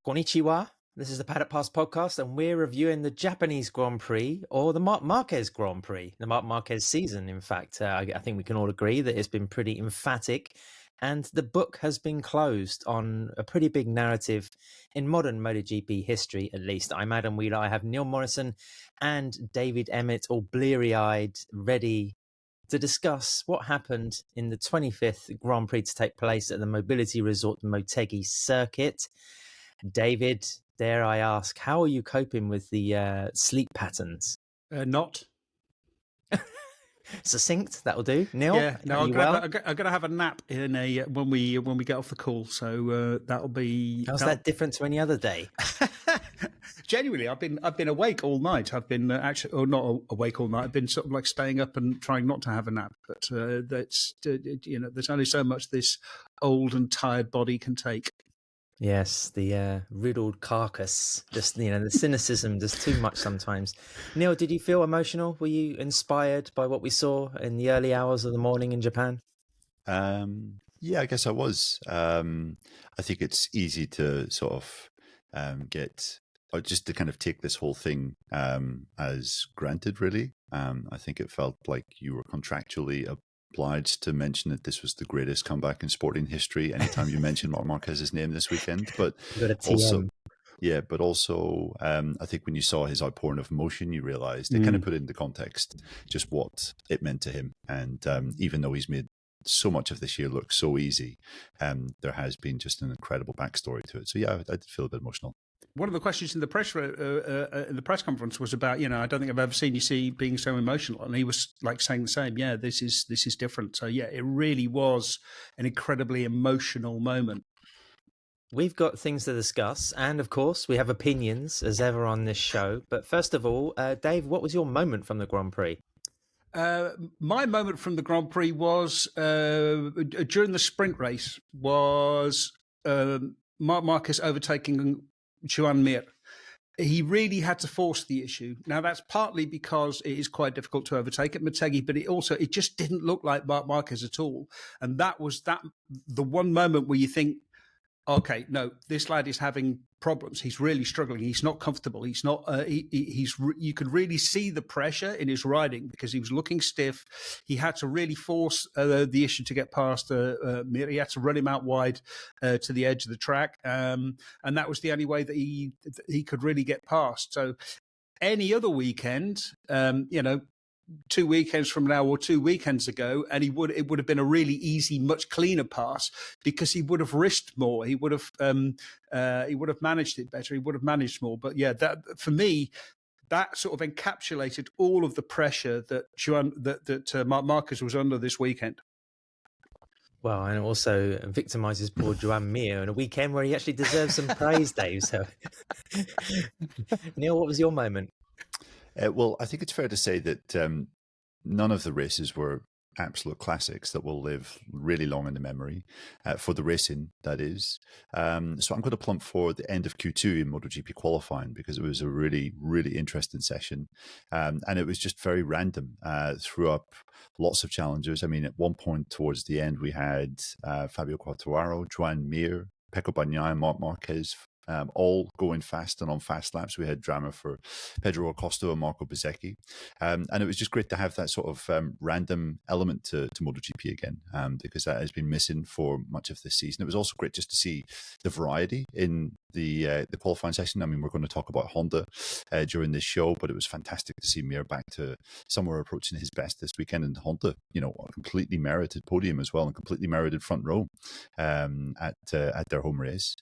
Konnichiwa. This is the Paddock Pass podcast, and we're reviewing the Japanese Grand Prix, or the Marc Marquez Grand Prix, the Marc Marquez season. In fact, I think we can all agree that it's been pretty emphatic, and the book has been closed on a pretty big narrative in modern MotoGP history, at least. I'm Adam Wheeler. I have Neil Morrison and David Emmett, all bleary-eyed, ready to discuss what happened in the 25th Grand Prix to take place at the mobility resort Motegi circuit. David, dare I ask, how are you coping with the sleep patterns? Not. Succinct, that'll do. Neil, Yeah, no, I'm well? gonna have a nap in when we get off the call. So that'll be. How's that different to any other day? Genuinely, I've been awake all night. I've been not awake all night. I've been sort of like staying up and trying not to have a nap. But that's there's only so much this old and tired body can take. Yes, the riddled carcass, just, the cynicism, just too much sometimes. Neil, did you feel emotional? Were you inspired by what we saw in the early hours of the morning in Japan? Yeah, I guess I was. I think it's easy to sort of just to kind of take this whole thing as granted, really. I think it felt like you were contractually obliged to mention that this was the greatest comeback in sporting history anytime you mention Marc Marquez's name this weekend. But also, I think when you saw his outpouring of emotion, you realized it kind of put into context just what it meant to him. And even though he's made so much of this year look so easy, there has been just an incredible backstory to it. So yeah, I did feel a bit emotional. One of the questions in the press conference was about, I don't think I've ever seen you being so emotional, and he was like saying the same. Yeah, this is different. So yeah, it really was an incredibly emotional moment. We've got things to discuss, and of course, we have opinions as ever on this show. But first of all, Dave, what was your moment from the Grand Prix? My moment from the Grand Prix was during the sprint race was Marc Marquez overtaking Joan Mir. He really had to force the issue. Now, that's partly because it is quite difficult to overtake at Motegi, but it just didn't look like Marc Marquez at all. And that was the one moment where you think, okay, no, this lad is having problems. He's really struggling. He's not comfortable. He's not. You could really see the pressure in his riding because he was looking stiff. He had to really force the issue to get past Mir. He had to run him out wide to the edge of the track, and that was the only way that he could really get past. So any other weekend, 2 weekends from now or 2 weekends ago, and it would have been a really easy, much cleaner pass because he would have risked more. He would have managed it better. He would have managed more. But yeah, that for me, that sort of encapsulated all of the pressure that Marc Marquez was under this weekend. Well, and also victimizes poor Joan Mir in a weekend where he actually deserves some praise, Dave. So, Neil, what was your moment? Well, I think it's fair to say that none of the races were absolute classics that will live really long in the memory for the racing, that is. So I'm going to plump for the end of Q2 in MotoGP qualifying because it was a really, really interesting session. And it was just very random, threw up lots of challengers. I mean, at one point towards the end, we had Fabio Quartararo, Joan Mir, Pecco Bagnaia, Marc Marquez, all going fast and on fast laps. We had drama for Pedro Acosta and Marco Bezzecchi. And it was just great to have that sort of random element to MotoGP again, because that has been missing for much of this season. It was also great just to see the variety in the qualifying session. I mean, we're going to talk about Honda during this show, but it was fantastic to see Mir back to somewhere approaching his best this weekend. And Honda, a completely merited podium as well and completely merited front row at their home race.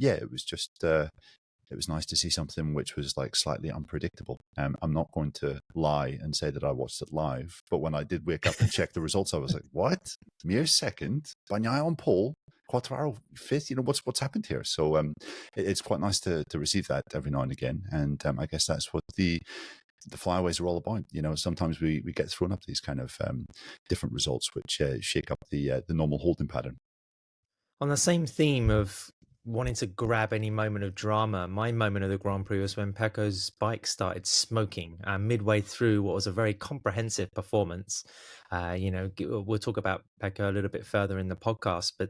It was just it was nice to see something which was like slightly unpredictable. I'm not going to lie and say that I watched it live, but when I did wake up and check the results, I was like, "What? Mir second, Bagnaia on pole, Quartararo fifth. What's happened here?" So it's quite nice to receive that every now and again, and I guess that's what the flyaways are all about. Sometimes we get thrown up these kind of different results which shake up the normal holding pattern. On the same theme of wanting to grab any moment of drama, my moment of the Grand Prix was when Pecco's bike started smoking midway through what was a very comprehensive performance. We'll talk about Pecco a little bit further in the podcast, but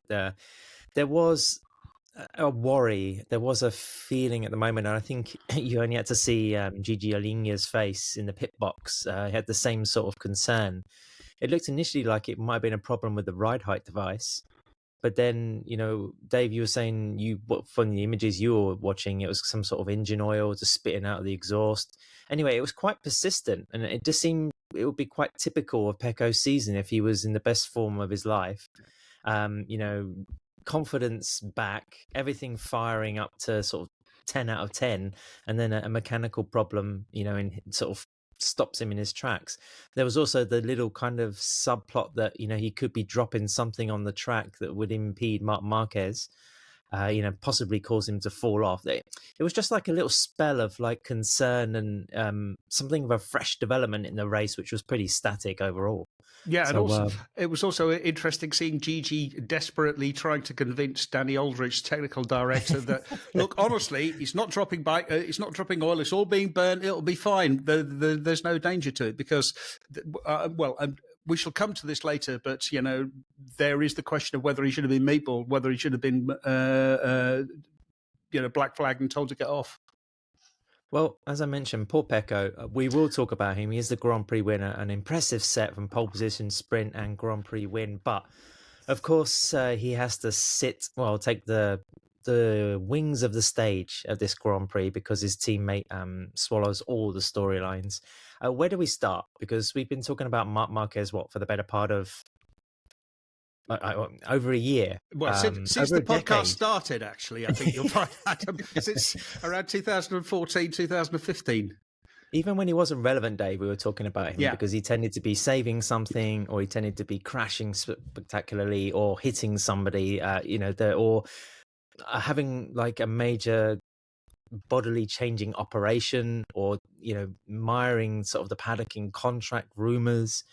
there was a worry. There was a feeling at the moment, and I think you only had to see Gigi Alinia's face in the pit box. He had the same sort of concern. It looked initially like it might have been a problem with the ride height device, but then, Dave, you were saying from the images you were watching, it was some sort of engine oil just spitting out of the exhaust. Anyway, it was quite persistent, and it just seemed it would be quite typical of Pecco's season if he was in the best form of his life. You know, confidence back, everything firing up to sort of 10 out of 10, and then a mechanical problem, in sort of stops him in his tracks. There was also the little kind of subplot that, he could be dropping something on the track that would impede Marc Marquez, possibly cause him to fall off. It was just like a little spell of like concern and something of a fresh development in the race, which was pretty static overall. Yeah, and also it was also interesting seeing Gigi desperately trying to convince Danny Aldrich, technical director, that look, honestly, it's not dropping it's not dropping oil, it's all being burnt, it'll be fine. There's no danger to it because, we shall come to this later, but there is the question of whether he should have been meatballed, whether he should have been black flagged and told to get off. Well, as I mentioned, poor Pecco, we will talk about him. He is the Grand Prix winner, an impressive set from pole position, sprint and Grand Prix win. But, of course, he has to take the wings of the stage of this Grand Prix because his teammate swallows all the storylines. Where do we start? Because we've been talking about Marc Marquez, for the better part of over a year. Well, since the podcast started, actually, I think you'll find Adam, since around 2014, 2015. Even when he wasn't relevant, Dave, we were talking about him because he tended to be saving something, or he tended to be crashing spectacularly, or hitting somebody, or having like a major bodily changing operation, or miring sort of the paddock in contract rumors.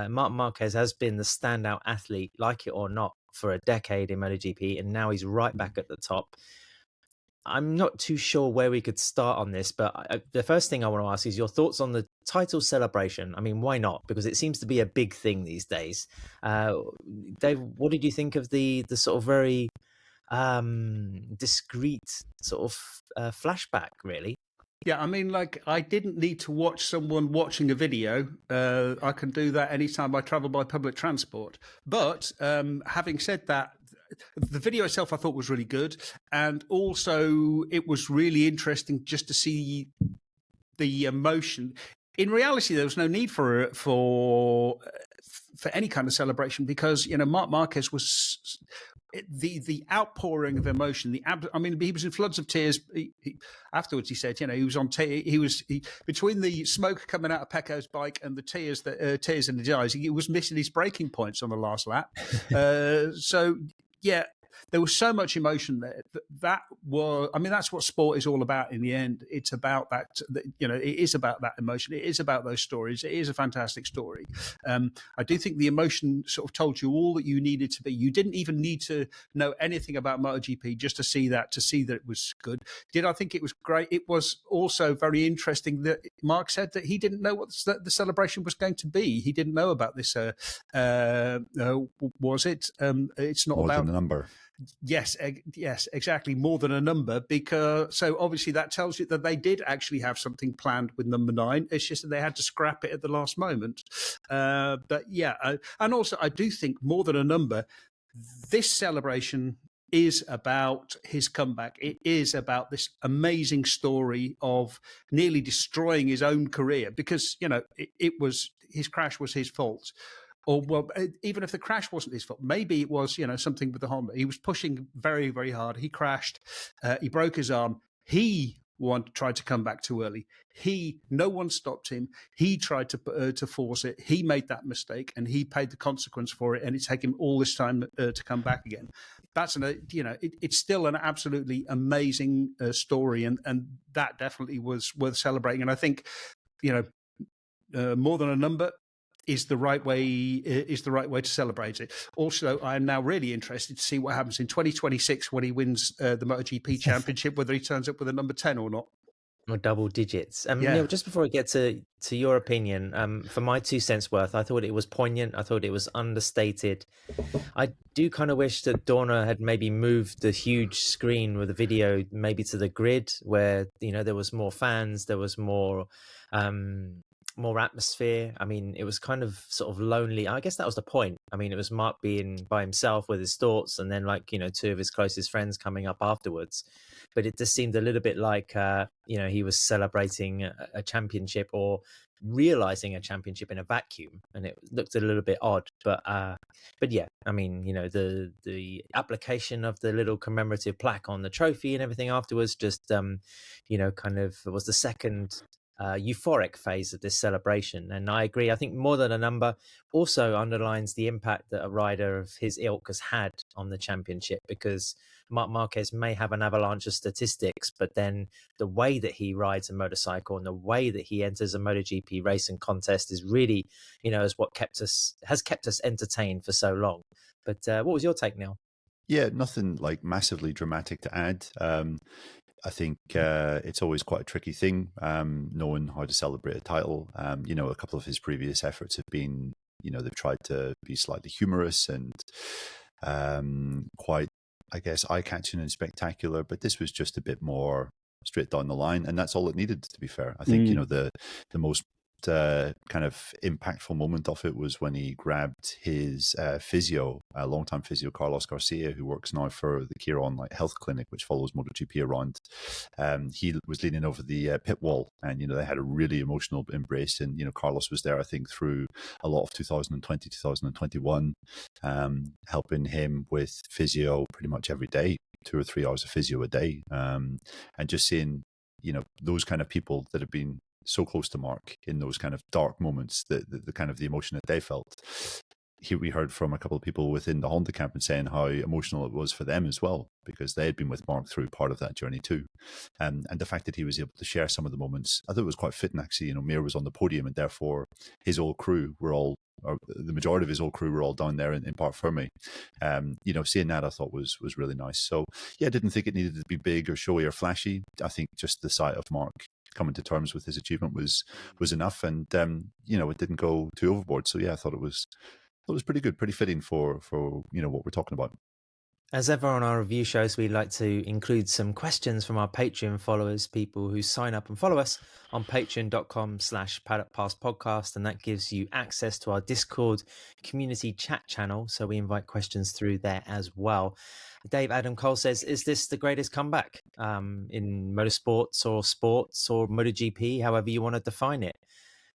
Marc Marquez has been the standout athlete, like it or not, for a decade in MotoGP, and now he's right back at the top. I'm not too sure where we could start on this, but the first thing I want to ask is your thoughts on the title celebration. I mean, why not? Because it seems to be a big thing these days. Dave, what did you think of the sort of very discreet sort of flashback, really? Yeah, I mean, I didn't need to watch someone watching a video. I can do that anytime I travel by public transport. But having said that, the video itself I thought was really good. And also it was really interesting just to see the emotion. In reality, there was no need for any kind of celebration because, Marc Marquez was... The outpouring of emotion, he was in floods of tears. Afterwards, he said, he was between the smoke coming out of Pecco's bike and the tears in his eyes. He was missing his braking points on the last lap. There was so much emotion there. That's what sport is all about in the end. It's about that, it is about that emotion. It is about those stories. It is a fantastic story. I do think the emotion sort of told you all that you needed to be. You didn't even need to know anything about MotoGP just to see that it was good. Did I think it was great? It was also very interesting that Marc said that he didn't know what the celebration was going to be. He didn't know about this. Was it? It's not more about than a number. Yes, exactly. More than a number, so obviously that tells you that they did actually have something planned with number 9. It's just that they had to scrap it at the last moment. And also I do think more than a number, this celebration is about his comeback. It is about this amazing story of nearly destroying his own career because, it was his crash was his fault. Or, well, even if the crash wasn't his fault, maybe it was, something with the Honda. He was pushing very, very hard. He crashed. He broke his arm. He tried to come back too early. No one stopped him. He tried to force it. He made that mistake, and he paid the consequence for it. And it's taken him all this time to come back again. That's it's still an absolutely amazing story, and that definitely was worth celebrating. And I think, more than a number is the right way to celebrate it. Also, I am now really interested to see what happens in 2026 when he wins the MotoGP championship, whether he turns up with a number 10 or not. Or double digits. Yeah. Neil, just before I get to your opinion, for my 2 cents worth, I thought it was poignant. I thought it was understated. I do kind of wish that Dorna had maybe moved the huge screen with the video maybe to the grid where, there was more fans, there was more atmosphere. I mean, it was kind of sort of lonely. I guess that was the point. I mean, it was Mark being by himself with his thoughts and then two of his closest friends coming up afterwards. But it just seemed a little bit like, he was celebrating a championship or realizing a championship in a vacuum, and it looked a little bit odd. But yeah, I mean, the application of the little commemorative plaque on the trophy and everything afterwards just, kind of was the second euphoric phase of this celebration. And I agree. I think more than a number also underlines the impact that a rider of his ilk has had on the championship, because Marc Marquez may have an avalanche of statistics, but then the way that he rides a motorcycle and the way that he enters a MotoGP race and contest is really, is what has kept us entertained for so long. But what was your take, Neil? Yeah, nothing like massively dramatic to add. I think it's always quite a tricky thing, knowing how to celebrate a title. A couple of his previous efforts have been, they've tried to be slightly humorous and quite, I guess, eye-catching and spectacular. But this was just a bit more straight down the line, and that's all it needed, to be fair. I think, the most kind of impactful moment of it was when he grabbed his physio, longtime physio Carlos Garcia, who works now for the Chiron Health Clinic, which follows MotoGP around. He was leaning over the pit wall, and they had a really emotional embrace. And Carlos was there, I think, through a lot of 2020, 2021, helping him with physio pretty much every day, 2 or 3 hours of physio a day, and just seeing those kind of people that have been so close to Mark in those kind of dark moments, the kind of the emotion that they felt. We heard from a couple of people within the Honda camp and saying how emotional it was for them as well, because they had been with Mark through part of that journey too. And the fact that he was able to share some of the moments, I thought it was quite fitting actually. Mir was on the podium, and therefore his old crew were all, or the majority of his old crew were all down there in Parc Fermé. Seeing that I thought was really nice. So yeah, I didn't think it needed to be big or showy or flashy. I think just the sight of Mark coming to terms with his achievement was enough, and it didn't go too overboard. So yeah, I thought it was pretty good, pretty fitting for what we're talking about. As ever on our review shows, we like to include some questions from our Patreon followers, people who sign up and follow us on patreon.com/Paddock Pass Podcast, and that gives you access to our Discord community chat channel. So we invite questions through there as well. Dave Adam Cole says, is this the greatest comeback in motorsports or sports or MotoGP, however you want to define it?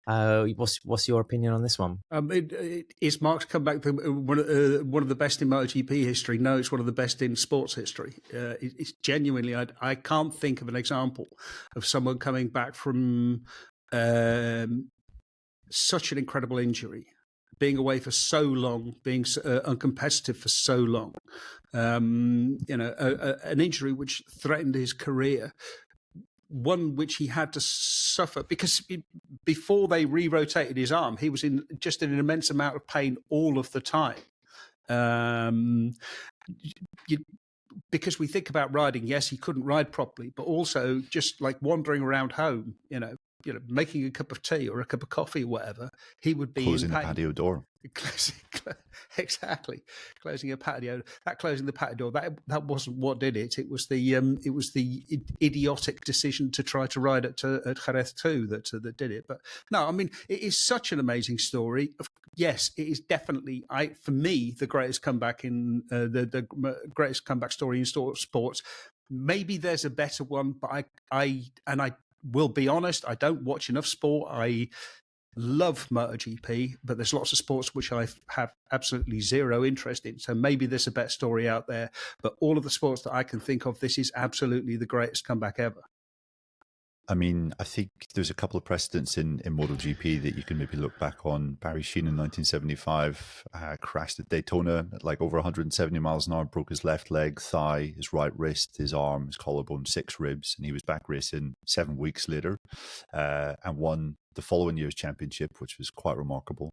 What's your opinion on this one? Is Mark's comeback one of the best in MotoGP history? No, it's one of the best in sports history. It's genuinely, I can't think of an example of someone coming back from such an incredible injury, being away for so long, being uncompetitive for so long. An injury which threatened his career, one which he had to suffer because before they re-rotated his arm, he was in an immense amount of pain all of the time. Because we think about riding, yes, he couldn't ride properly, but also just like wandering around home, making a cup of tea or a cup of coffee or whatever, he would be closing the patio door. Exactly, closing a patio. That closing the patio door, that wasn't what did it. It was the idiotic decision to try to ride at Jerez too that did it. But no, I mean, it is such an amazing story. Yes, it is definitely, for me, the greatest comeback in the greatest comeback story in sports. Maybe there's a better one, but I will be honest, I don't watch enough sport. I love MotoGP, but there's lots of sports which I have absolutely zero interest in. So maybe there's a better story out there. But all of the sports that I can think of, this is absolutely the greatest comeback ever. I mean, I think there's a couple of precedents in MotoGP that you can maybe look back on. Barry Sheene in 1975 crashed at Daytona at like over 170 miles an hour, broke his left leg, thigh, his right wrist, his arm, his collarbone, 6 ribs, and he was back racing 7 weeks later and won the following year's championship, which was quite remarkable.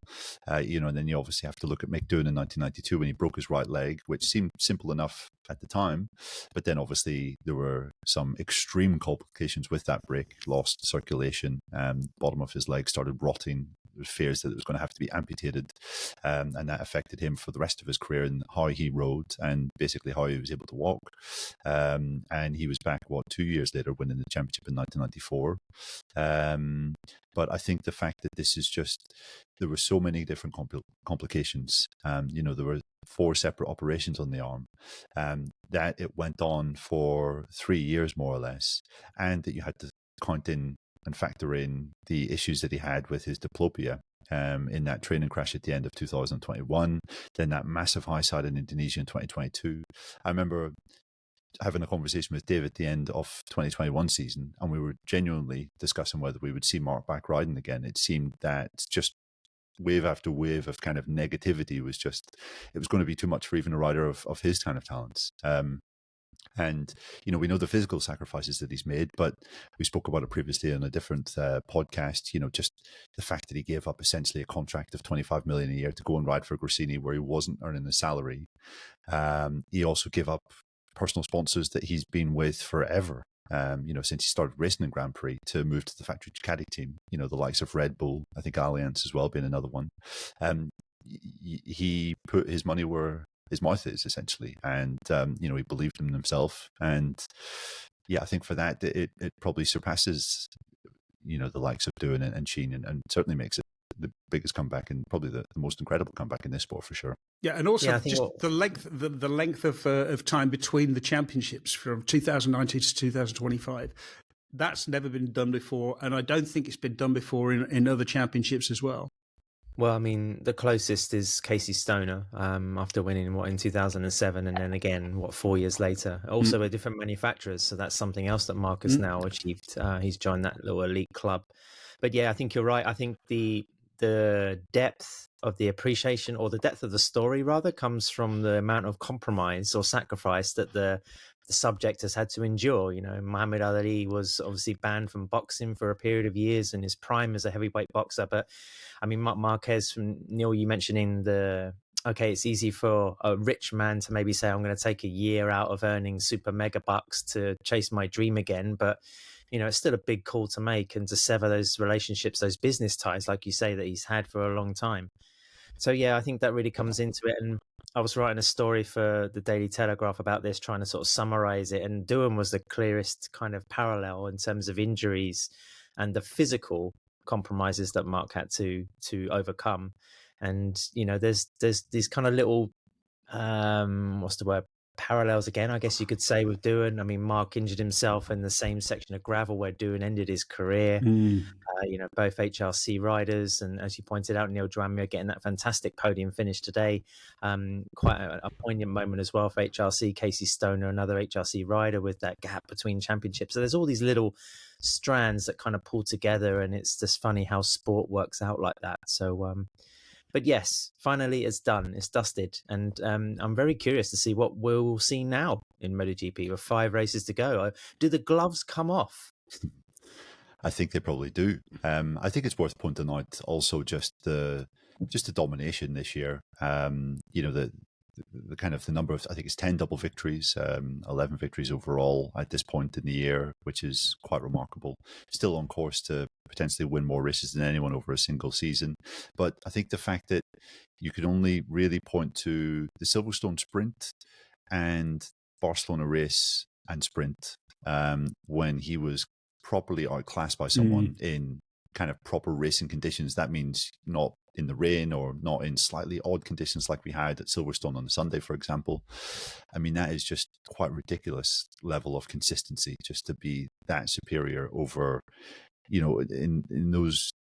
And then you obviously have to look at Mick Doohan in 1992 when he broke his right leg, which seemed simple enough at the time. But then obviously there were some extreme complications with that break, lost circulation, bottom of his leg started rotting. There was fears that it was going to have to be amputated, and that affected him for the rest of his career and how he rode and basically how he was able to walk. And he was back, 2 years later, winning the championship in 1994. But I think the fact that this is just, there were so many different complications. There were 4 separate operations on the arm, that it went on for 3 years more or less, and that you had to count in and factor in the issues that he had with his diplopia in that training crash at the end of 2021, then that massive high side in Indonesia in 2022. I remember having a conversation with Dave at the end of 2021 season, and we were genuinely discussing whether we would see Marc back riding again. It seemed that just wave after wave of kind of negativity was just, it was going to be too much for even a rider of his kind of talents. And, we know the physical sacrifices that he's made, but we spoke about it previously on a different podcast, just the fact that he gave up essentially a contract of 25 million a year to go and ride for Gresini where he wasn't earning a salary. He also gave up personal sponsors that he's been with forever, since he started racing in Grand Prix, to move to the factory Ducati team, the likes of Red Bull, I think Allianz as well being another one. He put his money where his mouth is, essentially, and he believed in himself, and I think for that it probably surpasses the likes of Doohan and Sheen, and certainly makes it the biggest comeback and probably the most incredible comeback in this sport for sure. Yeah, and also just the length of time between the championships from 2019 to 2025. That's never been done before, and I don't think it's been done before in other championships as well. Well, I mean, the closest is Casey Stoner, after winning in 2007, and then again 4 years later. Also, with different manufacturers, so that's something else that Marc has now achieved. He's joined that little elite club. But yeah, I think you're right. I think the depth of the appreciation, or the depth of the story rather, comes from the amount of compromise or sacrifice that the subject has had to endure. Muhammad Ali was obviously banned from boxing for a period of years in his prime as a heavyweight boxer. But I mean, Marc Marquez, from Neil, you mentioning it's easy for a rich man to maybe say, I'm going to take a year out of earning super mega bucks to chase my dream again. But, it's still a big call to make, and to sever those relationships, those business ties, like you say, that he's had for a long time. So, yeah, I think that really comes into it. And I was writing a story for the Daily Telegraph about this, trying to sort of summarize it. And Doohan was the clearest kind of parallel in terms of injuries and the physical compromises that Marc had to overcome. And, there's these kind of little, parallels again, I guess you could say, with Doohan. I mean, Marc injured himself in the same section of gravel where Doohan ended his career. Both HRC riders, and as you pointed out, Neil, Joan Mir getting that fantastic podium finish today. Quite a poignant moment as well for HRC. Casey Stoner, another HRC rider, with that gap between championships. So there's all these little strands that kind of pull together, and it's just funny how sport works out like that. So but yes, finally it's done. It's dusted. And I'm very curious to see what we'll see now in MotoGP with 5 races to go. Do the gloves come off? I think they probably do. I think it's worth pointing out also just the domination this year. The kind of the number of, I think it's 10 double victories, 11 victories overall at this point in the year, which is quite remarkable. Still on course to potentially win more races than anyone over a single season. But I think the fact that you could only really point to the Silverstone sprint and Barcelona race and sprint when he was properly outclassed by someone in kind of proper racing conditions. That means not in the rain or not in slightly odd conditions like we had at Silverstone on the Sunday, for example. I mean, that is just quite ridiculous level of consistency, just to be that superior over, in those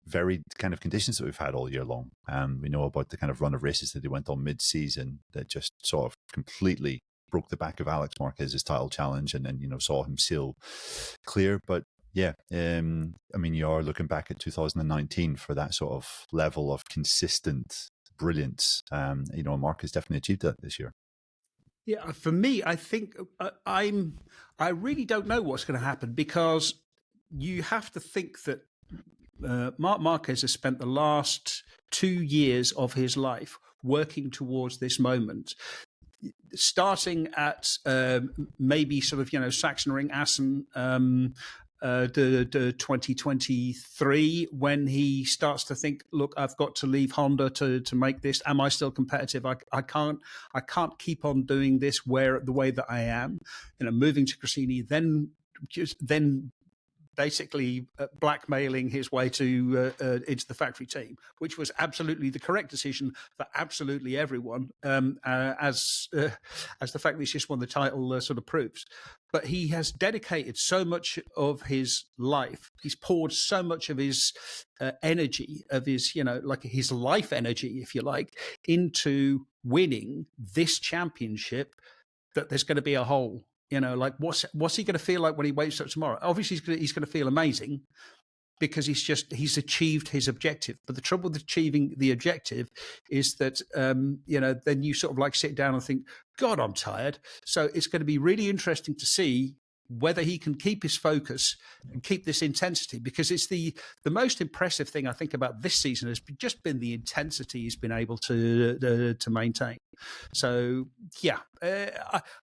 very kind of conditions that we've had all year long. We know about the kind of run of races that he went on mid-season that just sort of completely broke the back of Alex Marquez's title challenge, and then, saw him sail clear. But yeah, I mean, you are looking back at 2019 for that sort of level of consistent brilliance. Marc has definitely achieved that this year. Yeah, for me, I think I really don't know what's going to happen, because you have to think that Marc Marquez has spent the last 2 years of his life working towards this moment, starting at maybe sort of, Sachsenring Assen, the 2023, when he starts to think, look, I've got to leave Honda to make this. Am I still competitive? I can't keep on doing this the way that I am. Moving to Gresini, then basically blackmailing his way to into the factory team, which was absolutely the correct decision for absolutely everyone, as the fact that he's just won the title sort of proves. But he has dedicated so much of his life. He's poured so much of his energy, of his, like his life energy, if you like, into winning this championship, that there's going to be a hole. Like what's he going to feel like when he wakes up tomorrow? Obviously, he's going to feel amazing, because he's achieved his objective. But the trouble with achieving the objective is that then you sort of like sit down and think, God, I'm tired. So it's going to be really interesting to see whether he can keep his focus and keep this intensity, because it's the most impressive thing I think about this season has just been the intensity he's been able to maintain. So yeah,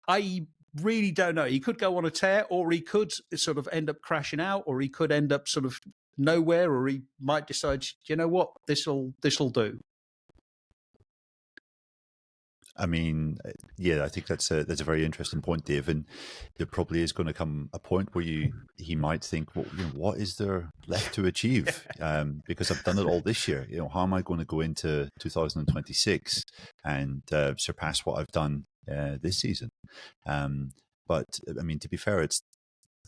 I really don't know. He could go on a tear, or he could sort of end up crashing out, or he could end up sort of nowhere, or he might decide, you know what, this'll do. I mean, yeah, I think that's a very interesting point, Dave. And there probably is going to come a point where he might think, well, what is there left to achieve? Because I've done it all this year. How am I going to go into 2026 and surpass what I've done this season? But I mean, to be fair, it's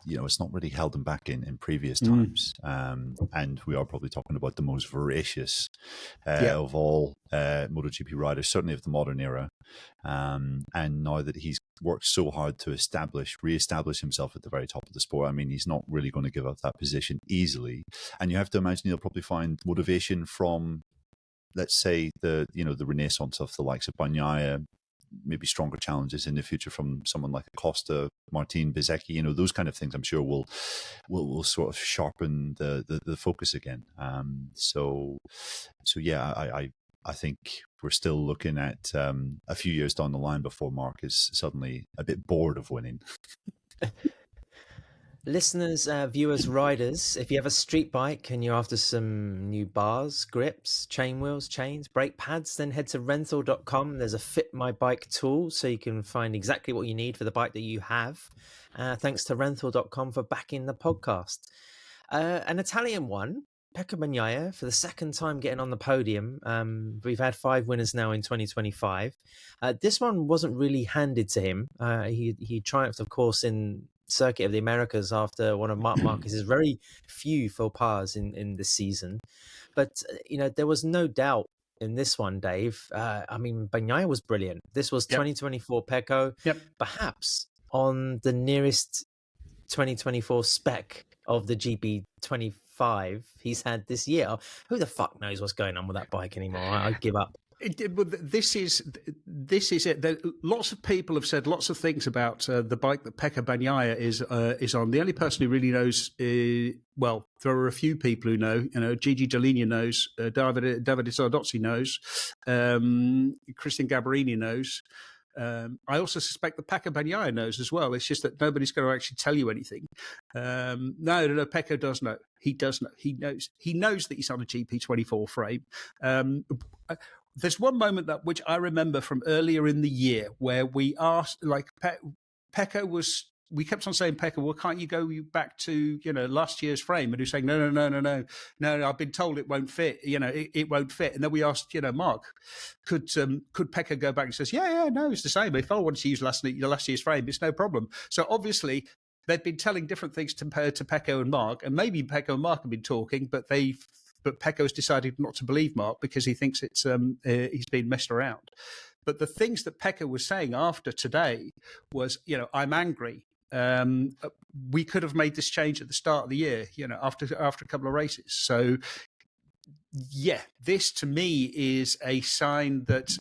not really held him back in previous times. And we are probably talking about the most voracious of all MotoGP riders, certainly of the modern era. And now that he's worked so hard to re-establish himself at the very top of the sport, I mean, he's not really going to give up that position easily. And you have to imagine he'll probably find motivation from, let's say, the renaissance of the likes of Bagnaia, maybe stronger challenges in the future from someone like Acosta, Martin, Bezzecchi, those kind of things. I'm sure will sort of sharpen the focus again. So yeah, I think we're still looking at a few years down the line before Marc is suddenly a bit bored of winning. Listeners, viewers, riders, if you have a street bike and you're after some new bars, grips, chain wheels, chains, brake pads, then head to renthal.com. There's a Fit My Bike tool, so you can find exactly what you need for the bike that you have. Thanks to renthal.com for backing the podcast. An Italian one, Pecco Bagnaia, for the second time getting on the podium. We've had 5 winners now in 2025. This one wasn't really handed to him. He triumphed, of course, in Circuit of the Americas after one of Marc Marquez's very few faux pas in this season. But there was no doubt in this one, Dave. I mean, Bagnaia was brilliant. This was 2024 Pecco, perhaps on the nearest 2024 spec of the GP25 he's had this year. Who the fuck knows what's going on with that bike anymore? I give up. This is it. Lots of people have said lots of things about the bike that Pecco Bagnaia is on. The only person who really knows, well, there are a few people who know. Gigi Dall'Igna knows, Davide Sardozzi knows, Christian Gabarini knows. I also suspect that Pecco Bagnaia knows as well. It's just that nobody's going to actually tell you anything. No, Pecco does know. He does know. He knows. He knows that he's on a GP24 frame. There's one moment which I remember from earlier in the year where we asked, like, Pecco was. We kept on saying, Pecco, well, can't you go back to last year's frame? And he was saying, no. I've been told it won't fit. It won't fit. And then we asked, Marc, could Pecco go back? And he says, yeah, no, it's the same. If I wanted to use last year's frame, it's no problem. So obviously they've been telling different things compared to Pecco and Marc, and maybe Pecco and Marc have been talking, but Pecco's decided not to believe Marc because he thinks it's he's been messed around. But the things that Pecco was saying after today was, I'm angry. We could have made this change at the start of the year, after a couple of races. So, yeah, this to me is a sign that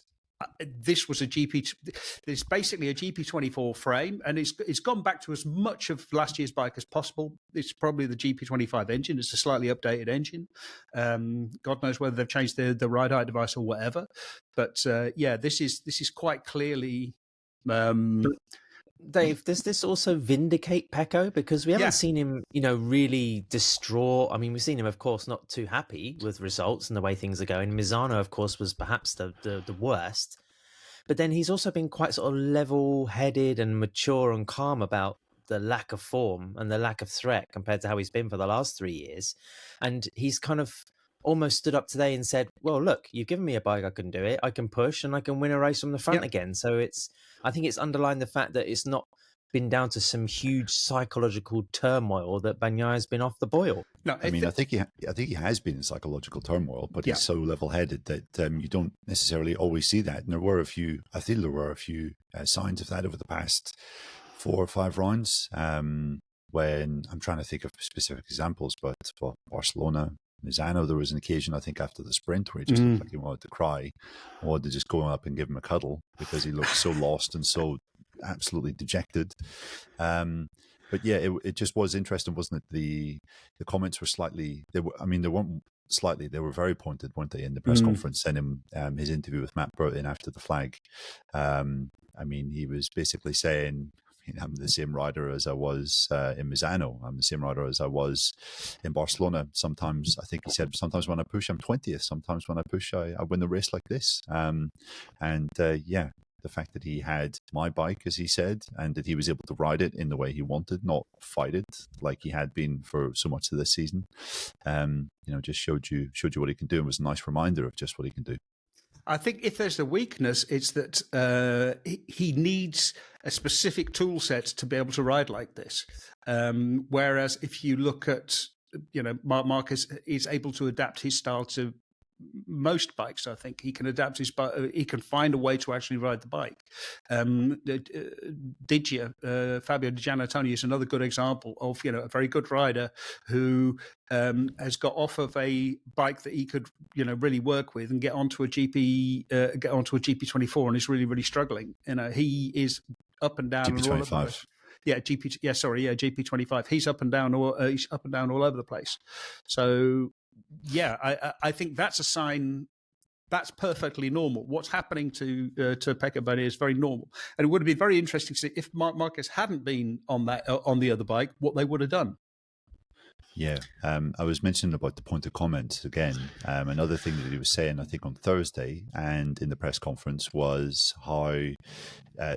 this was it's basically a GP24 frame, and it's gone back to as much of last year's bike as possible. It's probably the GP25 engine. It's a slightly updated engine. God knows whether they've changed the ride height device or whatever. But this is quite clearly. Dave, does this also vindicate Pecco? Because we haven't seen him, really distraught. I mean, we've seen him, of course, not too happy with results and the way things are going. Misano, of course, was perhaps the worst. But then he's also been quite sort of level-headed and mature and calm about the lack of form and the lack of threat compared to how he's been for the last 3 years. And he's kind of almost stood up today and said, well, look, you've given me a bike, I can do it, I can push, and I can win a race from the front again. So I think it's underlined the fact that it's not been down to some huge psychological turmoil that Bagnaia's been off the boil. No, I think he has been in psychological turmoil, but he's so level-headed that you don't necessarily always see that. And there were a few signs of that over the past 4 or 5 rounds. When I'm trying to think of specific examples, but for Barcelona, Misano, there was an occasion, I think, after the sprint where he just looked like he wanted to cry. I wanted to just go up and give him a cuddle because he looked so lost and so absolutely dejected. But yeah, it just was interesting, wasn't it? The comments were slightly, they weren't slightly, they were very pointed, weren't they, in the press conference and in his interview with Matt Burton after the flag. He was basically saying, I'm the same rider as I was in Misano. I'm the same rider as I was in Barcelona. Sometimes, I think he said, sometimes when I push, I'm 20th. Sometimes when I push, I win the race like this. The fact that he had my bike, as he said, and that he was able to ride it in the way he wanted, not fight it like he had been for so much of this season, just showed you what he can do, and was a nice reminder of just what he can do. I think if there's a weakness, it's that he needs a specific tool set to be able to ride like this. Whereas if you look at, Marc Marquez is able to adapt his style to most bikes. I think he can adapt his bike. He can find a way to actually ride the bike. Fabio Di Giannantonio is another good example of a very good rider who has got off of a bike that he could really work with and get onto a GP24 and is really, really struggling. He is up and down. GP25. GP25. He's up and down all over the place. So I think that's a sign that's perfectly normal. What's happening to Pecco Bagnaia is very normal, and it would have been very interesting to see if Marc Marquez hadn't been on the other bike, what they would have done. Yeah, I was mentioning about the point of comment again. Another thing that he was saying, I think, on Thursday and in the press conference was how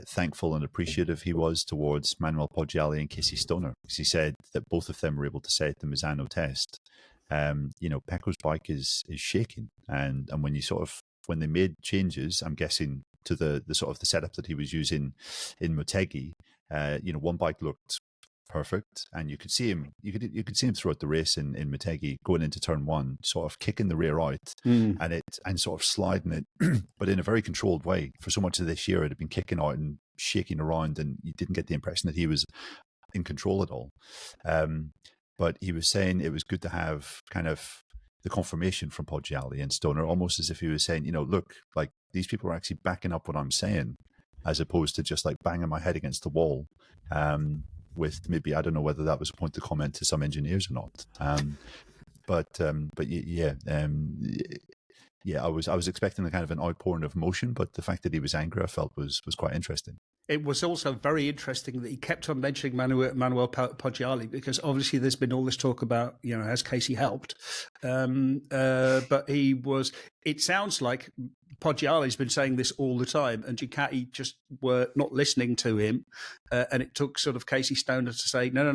thankful and appreciative he was towards Manuel Poggiali and Casey Stoner, because he said that both of them were able to say at the Misano test, Pecco's bike is shaking, and when they made changes, I'm guessing to the sort of the setup that he was using in Motegi, one bike looked perfect, and you could see him throughout the race in Motegi going into turn 1, sort of kicking the rear out and sort of sliding it, but in a very controlled way. For so much of this year, it had been kicking out and shaking around, and you didn't get the impression that he was in control at all. But he was saying it was good to have kind of the confirmation from Poggiali and Stoner, almost as if he was saying, look, like these people are actually backing up what I'm saying, as opposed to just like banging my head against the wall. With maybe, I don't know whether that was a point of comment to some engineers or not. I was expecting a kind of an outpouring of emotion, but the fact that he was angry, I felt was quite interesting. It was also very interesting that he kept on mentioning Manuel Poggiali, because obviously there's been all this talk about, has Casey helped? But it sounds like Poggiali's been saying this all the time, and Ducati just were not listening to him. And it took sort of Casey Stoner to say, no,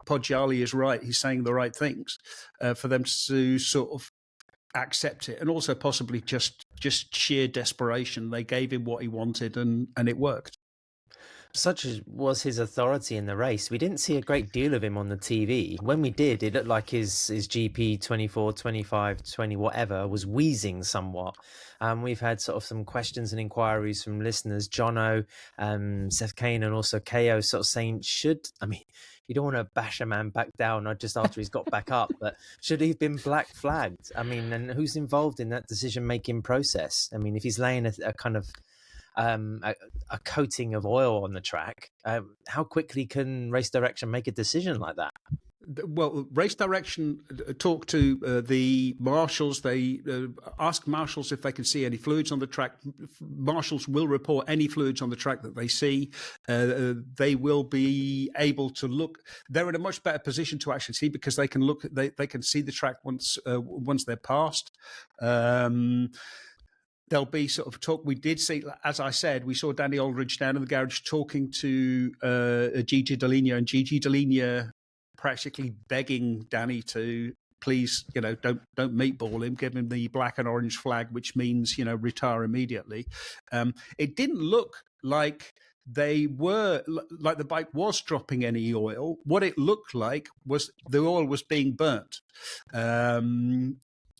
Poggiali is right. He's saying the right things, for them to sort of accept it, and also possibly just sheer desperation. They gave him what he wanted, and it worked. Such as was his authority in the race, we didn't see a great deal of him on the TV. When we did, it looked like his GP 24, 25, 20, whatever, was wheezing somewhat. We've had sort of some questions and inquiries from listeners, Jono, Seth Kane, and also KO, sort of saying, you don't want to bash a man back down or just after he's got back up. But should he have been black flagged? I mean, and who's involved in that decision-making process? I mean, if he's laying a kind of a coating of oil on the track, how quickly can race direction make a decision like that? Well, race direction talk to the marshals. They ask marshals if they can see any fluids on the track. Marshals will report any fluids on the track that they see. They will be able to look. They're in a much better position to actually see because they can look. They can see the track once they're passed. There'll be sort of talk. We did see, as I said, we saw Danny Aldridge down in the garage talking to Gigi Dall'Igna, and Gigi Dall'Igna practically begging Danny to please, don't meatball him, give him the black and orange flag, which means, retire immediately. It didn't look like the bike was dropping any oil. What it looked like was the oil was being burnt.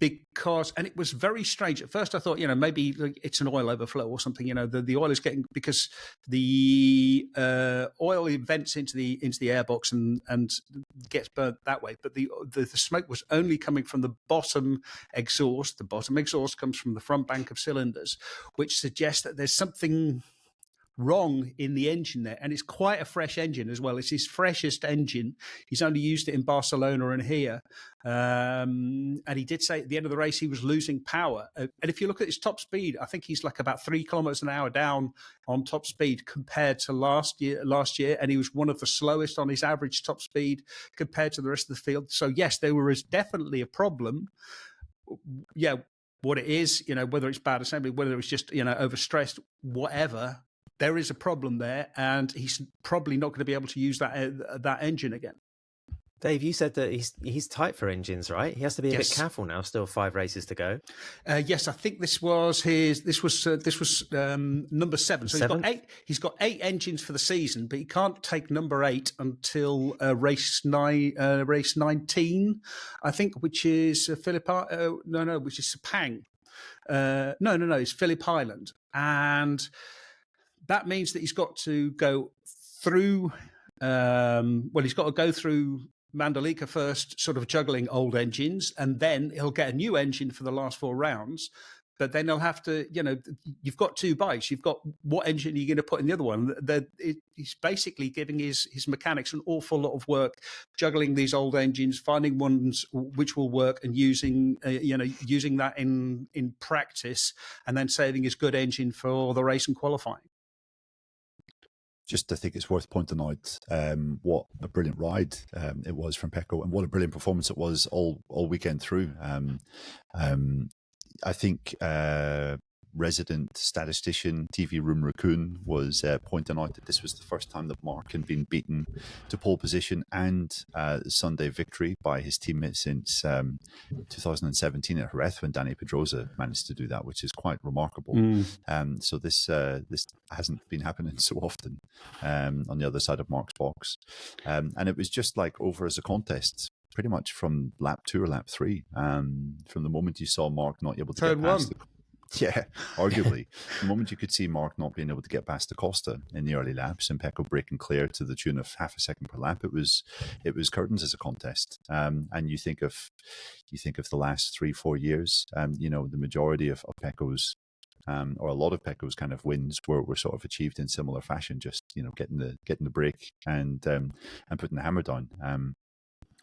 And it was very strange. At first I thought, maybe it's an oil overflow or something, the oil is getting, because the oil vents into the airbox and gets burnt that way. But the smoke was only coming from the bottom exhaust. The bottom exhaust comes from the front bank of cylinders, which suggests that there's something wrong in the engine there, and it's quite a fresh engine as well. It's his freshest engine. He's only used it in Barcelona and here, and he did say at the end of the race he was losing power. And if you look at his top speed, I think he's like about 3 kilometers an hour down on top speed compared to last year, and he was one of the slowest on his average top speed compared to the rest of the field. So yes, there was definitely a problem. Yeah, what it is, whether it's bad assembly, whether it's just overstressed, whatever, there is a problem there, and he's probably not going to be able to use that engine again. Dave, you said that he's tight for engines, right? He has to be a bit careful now. Still 5 races to go. Yes, I think this was number 7. So 7? He's got 8 engines for the season, but he can't take number 8 until race 19, I think, which is which is Sepang. No, it's Phillip Island, and that means that he's got to go through. He's got to go through Mandalika first, sort of juggling old engines, and then he'll get a new engine for the last 4 rounds. But then they'll have to, you've got 2 bikes. You've got what engine are you going to put in the other one? He's basically giving his mechanics an awful lot of work, juggling these old engines, finding ones which will work, and using that in practice, and then saving his good engine for the race and qualifying. Just, I think it's worth pointing out what a brilliant ride it was from Pecco, and what a brilliant performance it was all weekend through. I think resident statistician TV Room Raccoon was pointing out that this was the first time that Marc had been beaten to pole position and Sunday victory by his teammates since 2017 at Jerez, when Dani Pedrosa managed to do that, which is quite remarkable. So this hasn't been happening so often on the other side of Marc's box, and it was just like over as a contest pretty much from lap 2 or lap 3, from the moment you saw Marc not able to Turn get past 1. Yeah, arguably. The moment you could see Marc not being able to get past the Costa in the early laps and Pecco breaking clear to the tune of half a second per lap, it was curtains as a contest. And you think of the last 3-4 years, the majority of Pecco's or a lot of Pecco's kind of wins were sort of achieved in similar fashion, just getting the brake and putting the hammer down.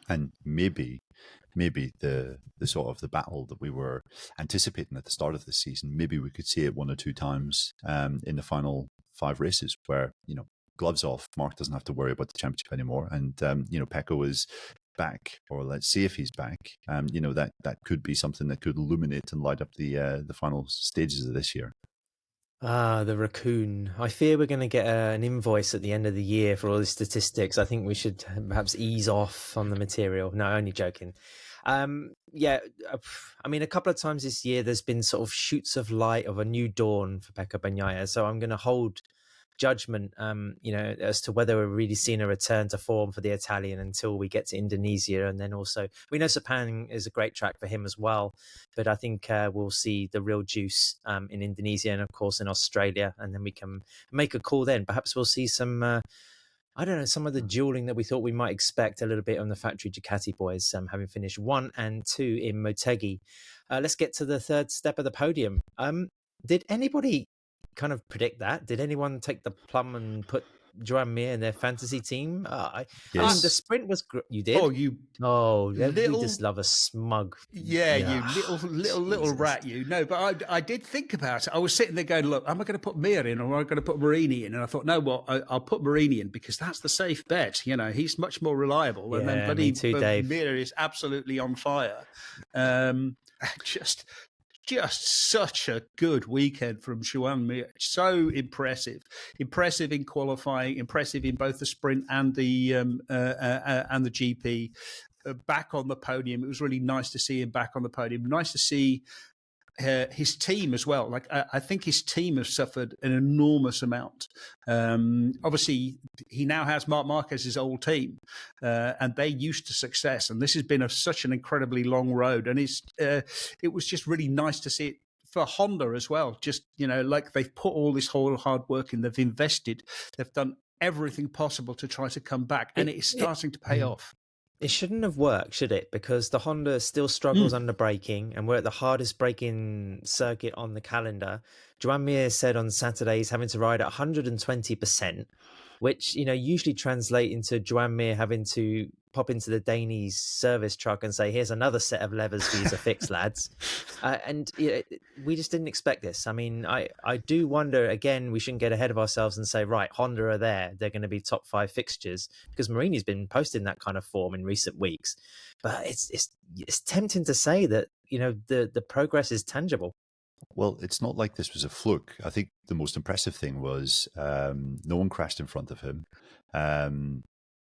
And maybe the sort of the battle that we were anticipating at the start of the season, maybe we could see it 1 or 2 times in the final 5 races where, gloves off, Marc doesn't have to worry about the championship anymore. And, Pecco is back, or let's see if he's back. That could be something that could illuminate and light up the final stages of this year. The raccoon. I fear we're going to get an invoice at the end of the year for all the statistics. I think we should perhaps ease off on the material. No, only joking. I mean, a couple of times this year, there's been sort of shoots of light of a new dawn for Pecco Bagnaia. So I'm going to hold judgment, as to whether we're really seeing a return to form for the Italian until we get to Indonesia. And then also, we know Sepang is a great track for him as well, but I think we'll see the real juice in Indonesia and, of course, in Australia, and then we can make a call then. Perhaps we'll see some I don't know, some of the dueling that we thought we might expect a little bit on the factory Ducati boys, having finished 1 and 2 in Motegi. Let's get to the third step of the podium. Did anybody kind of predict that? Did anyone take the plum and put Joan Mir in their fantasy team? I mean, the sprint was you did. Oh, you we just love a smug. Yeah, you little rat, you. No, but I did think about it. I was sitting there going, look, am I going to put Mir in or am I going to put Marini in? And I thought, no, well, I'll put Marini in because that's the safe bet. You know, he's much more reliable. Yeah, and then me too, Dave. Mir is absolutely on fire. Just such a good weekend from Joan Mir. So impressive in qualifying, impressive in both the sprint and the GP. Back on the podium. It was really nice to see him back on the podium. Nice to see his team as well. Like I think his team have suffered an enormous amount. Obviously, he now has Marc Marquez's old team, and they're used to success. And this has been such an incredibly long road. And it was just really nice to see it for Honda as well. Just, you know, like they've put all this whole hard work in. They've invested. They've done everything possible to try to come back, and it is starting to pay off. It shouldn't have worked, should it? Because the Honda still struggles under braking, and we're at the hardest braking circuit on the calendar. Joan Mir said on Saturday he's having to ride at 120%, which, you know, usually translate into Joan Mir having to pop into the Danes service truck and say, here's another set of levers for you to fix, lads. And we just didn't expect this. I mean, I do wonder, again, we shouldn't get ahead of ourselves and say, right, Honda are there. They're going to be top 5 fixtures, because Marini's been posting that kind of form in recent weeks. But it's tempting to say that, you know, the progress is tangible. Well, it's not like this was a fluke. I think the most impressive thing was no one crashed in front of him.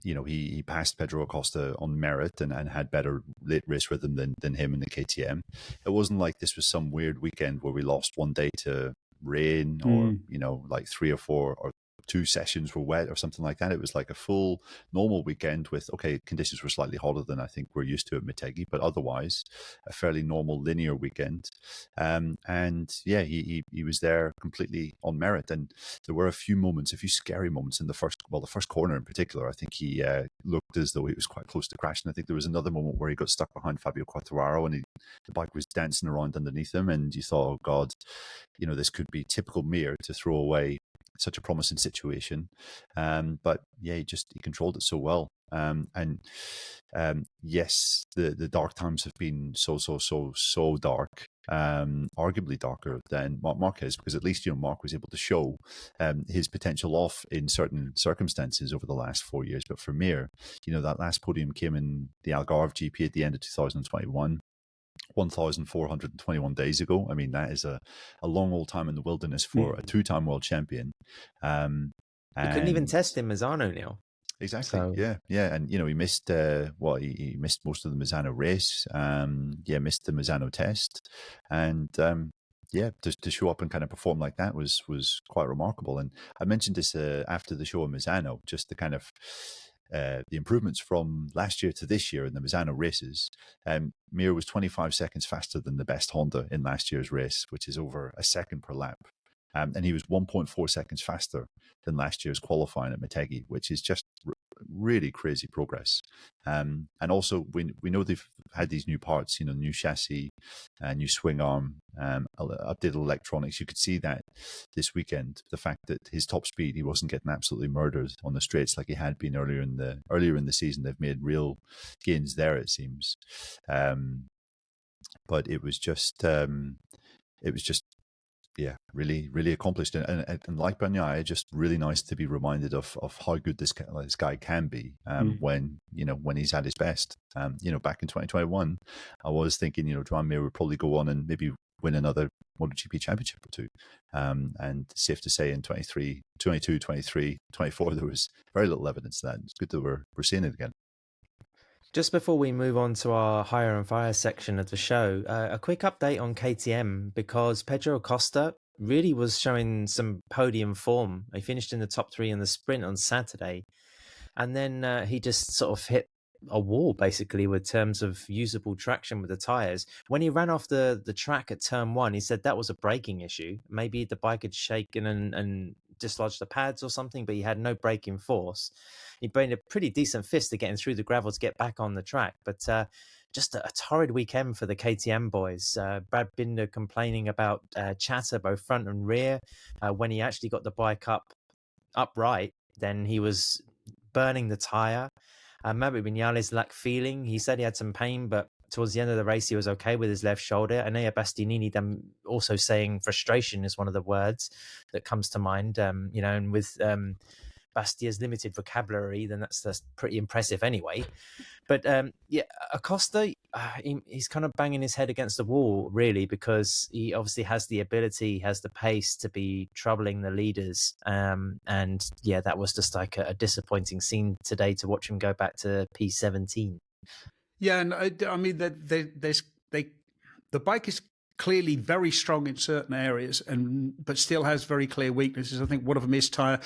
You know, he passed Pedro Acosta on merit and had better late race rhythm than him in the KTM. It wasn't like this was some weird weekend where we lost one day to rain or, you know, like 3 or 4 or 2 sessions were wet or something like that. It was like a full normal weekend with, okay, conditions were slightly hotter than I think we're used to at Motegi, but otherwise a fairly normal linear weekend. And yeah, he was there completely on merit. And there were a few scary moments in the first corner in particular. I think he looked as though he was quite close to crashing. I think there was another moment where he got stuck behind Fabio Quartararo and the bike was dancing around underneath him. And you thought, oh God, you know, this could be typical Mir to throw away such a promising situation. But yeah, he controlled it so well. Yes, the dark times have been so dark, arguably darker than Marc Marquez, because at least, you know, Marc was able to show his potential off in certain circumstances over the last 4 years. But for Mir, you know, that last podium came in the Algarve GP at the end of 2021. 1,421 days ago. I mean, that is a long old time in the wilderness for a 2-time world champion. You couldn't even test him as Arno, Neil. Exactly. So. Yeah. And, you know, he missed, he missed most of the Misano race. Missed the Misano test. And, to show up and kind of perform like that was quite remarkable. And I mentioned this after the show in Misano, just the kind of the improvements from last year to this year in the Misano races. Mir was 25 seconds faster than the best Honda in last year's race, which is over a second per lap. And he was 1.4 seconds faster than last year's qualifying at Motegi, which is just really crazy progress. And also, we know they've had these new parts, you know, new chassis, new swing arm, updated electronics. You could see that this weekend, the fact that his top speed, he wasn't getting absolutely murdered on the straights like he had been earlier in the season. They've made real gains there, it seems. But it was just yeah, really, really accomplished. And like Bagnaia, just really nice to be reminded of how good this guy can be when he's at his best. Back in 2021, I was thinking, Joan Mir would probably go on and maybe win another MotoGP championship or two. And safe to say in 23, 22, 23, 24, there was very little evidence of that. It's good that we're seeing it again. Just before we move on to our Hire and Fire section of the show, a quick update on KTM, because Pedro Acosta really was showing some podium form. He finished in the top 3 in the sprint on Saturday, and then he just sort of hit a wall basically with terms of usable traction with the tires. When he ran off the track at turn 1, he said that was a braking issue. Maybe the bike had shaken and dislodged the pads or something, but he had no braking force. He made a pretty decent fist of getting through the gravel to get back on the track, but just a torrid weekend for the KTM boys. Brad Binder complaining about chatter both front and rear. When he actually got the bike upright, then he was burning the tire. Maverick Vinales lacked feeling. He said he had some pain, but towards the end of the race, he was okay with his left shoulder. Anea Bastianini also saying frustration is one of the words that comes to mind. And with Bastia's limited vocabulary, then that's pretty impressive anyway. But Acosta, he's kind of banging his head against the wall, really, because he obviously has the ability, has the pace to be troubling the leaders. That was just like a disappointing scene today to watch him go back to P17. Yeah, and I mean, the bike is clearly very strong in certain areas, but still has very clear weaknesses. I think one of them is tire.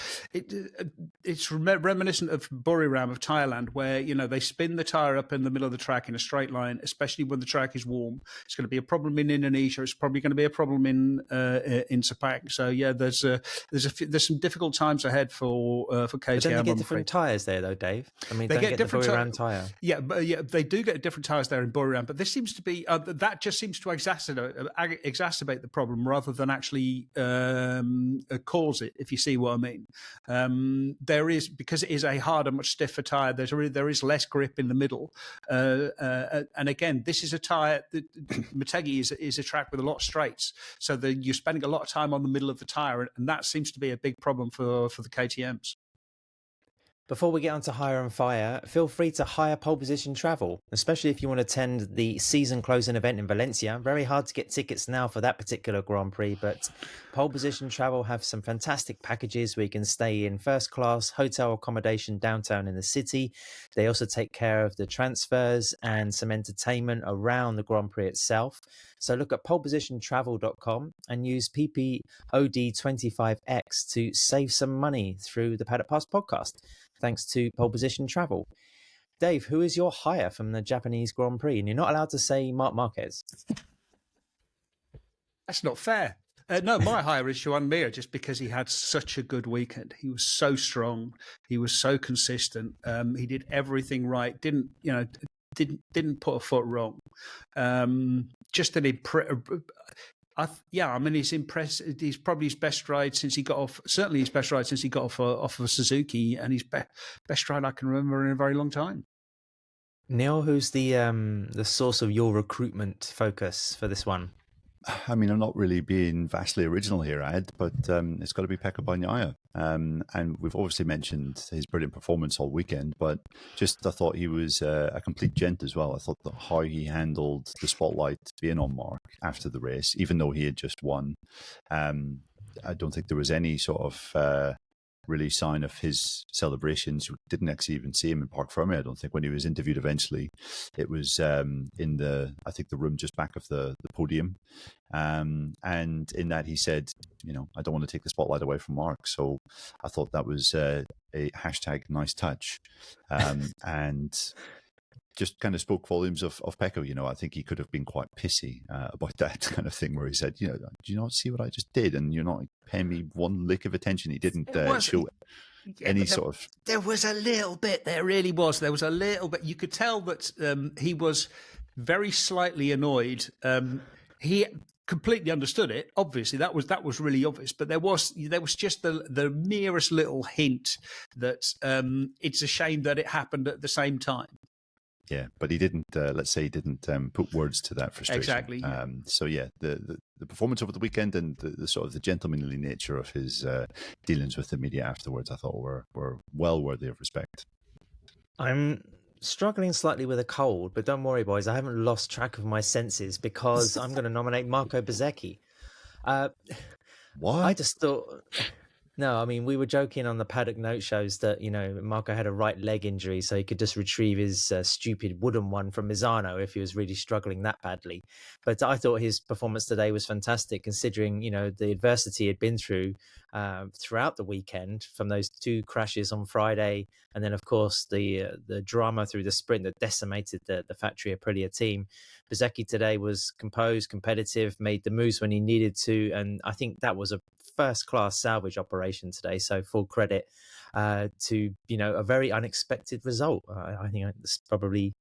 It's reminiscent of Buriram of Thailand, where they spin the tire up in the middle of the track in a straight line, especially when the track is warm. It's going to be a problem in Indonesia. It's probably going to be a problem in Sepang. So yeah, there's some difficult times ahead for KTM. But then they get different tires there, though, Dave. I mean, they get different Buriram tire. Yeah, but they do get different tires there in Buriram. But this seems to be that just seems to exacerbate the problem rather than actually cause it, if you see what I mean. There is, because it is a harder, much stiffer tire, there is less grip in the middle, and again, this is a tire that Motegi is a track with a lot of straights, so you're spending a lot of time on the middle of the tire, and that seems to be a big problem for the KTMs. Before we get on to Hire and Fire, feel free to hire Pole Position Travel, especially if you want to attend the season closing event in Valencia. Very hard to get tickets now for that particular Grand Prix, but Pole Position Travel have some fantastic packages where you can stay in first class hotel accommodation downtown in the city. They also take care of the transfers and some entertainment around the Grand Prix itself. So look at polepositiontravel.com and use PPOD25X to save some money through the Paddock Pass podcast. Thanks to Pole Position Travel. Dave, who is your hire from the Japanese Grand Prix? And you're not allowed to say Marc Marquez. That's not fair. No, my hire is Joan Mir, just because he had such a good weekend. He was so strong. He was so consistent. He did everything right. Didn't put a foot wrong. Just an he's impressive. He's probably his best ride since he got off. Certainly his best ride since he got off of Suzuki, and his best ride I can remember in a very long time. Neil, who's the source of your recruitment focus for this one? I mean, I'm not really being vastly original here, Ed, but it's got to be Pecco Bagnaia. And we've obviously mentioned his brilliant performance all weekend, but I thought he was a complete gent as well. I thought that how he handled the spotlight being on Marc after the race, even though he had just won, I don't think there was any sort of really sign of his celebrations. You didn't actually even see him in Parc Fermé, I don't think, when he was interviewed eventually. It was in the room just back of the podium. And in that he said, I don't want to take the spotlight away from Marc. So I thought that was a hashtag nice touch. And just kind of spoke volumes of Pecco. I think he could have been quite pissy about that kind of thing, where he said, do you not see what I just did? And you're not paying me one lick of attention. He didn't show any sort of... There was a little bit, there really was. There was a little bit. You could tell that he was very slightly annoyed. He completely understood it. Obviously, that was really obvious. But there was just the merest little hint that it's a shame that it happened at the same time. Yeah, but he didn't. Let's say he didn't put words to that frustration. Exactly. So yeah, the performance over the weekend and the sort of the gentlemanly nature of his dealings with the media afterwards, I thought were well worthy of respect. I'm struggling slightly with a cold, but don't worry, boys. I haven't lost track of my senses because I'm going to nominate Marco Bezzecchi. What? I just thought. No, I mean, we were joking on the paddock note shows that, Marco had a right leg injury, so he could just retrieve his stupid wooden one from Misano if he was really struggling that badly. But I thought his performance today was fantastic, considering, the adversity he'd been through throughout the weekend, from those 2 crashes on Friday, and then, of course, the drama through the sprint that decimated the Factory Aprilia team. Bezzecchi today was composed, competitive, made the moves when he needed to, and I think that was a first-class salvage operation today. So full credit to a very unexpected result. I think that's probably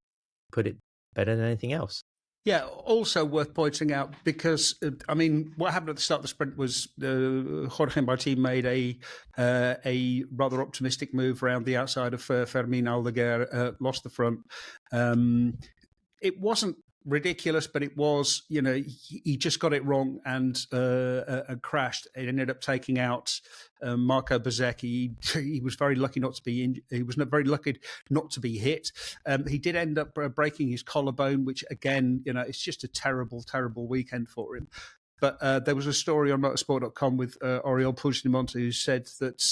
put it better than anything else. Yeah, also worth pointing out, because what happened at the start of the sprint was Jorge Martin made a rather optimistic move around the outside of Fermin Aldeguer, lost the front. It wasn't ridiculous, but it was, he just got it wrong and crashed. It ended up taking out Marco Bezzecchi. He was very lucky not to be he was very lucky not to be hit. He did end up breaking his collarbone, which again, it's just a terrible, terrible weekend for him. But there was a story on motorsport.com with Oriol Puigdemont, who said that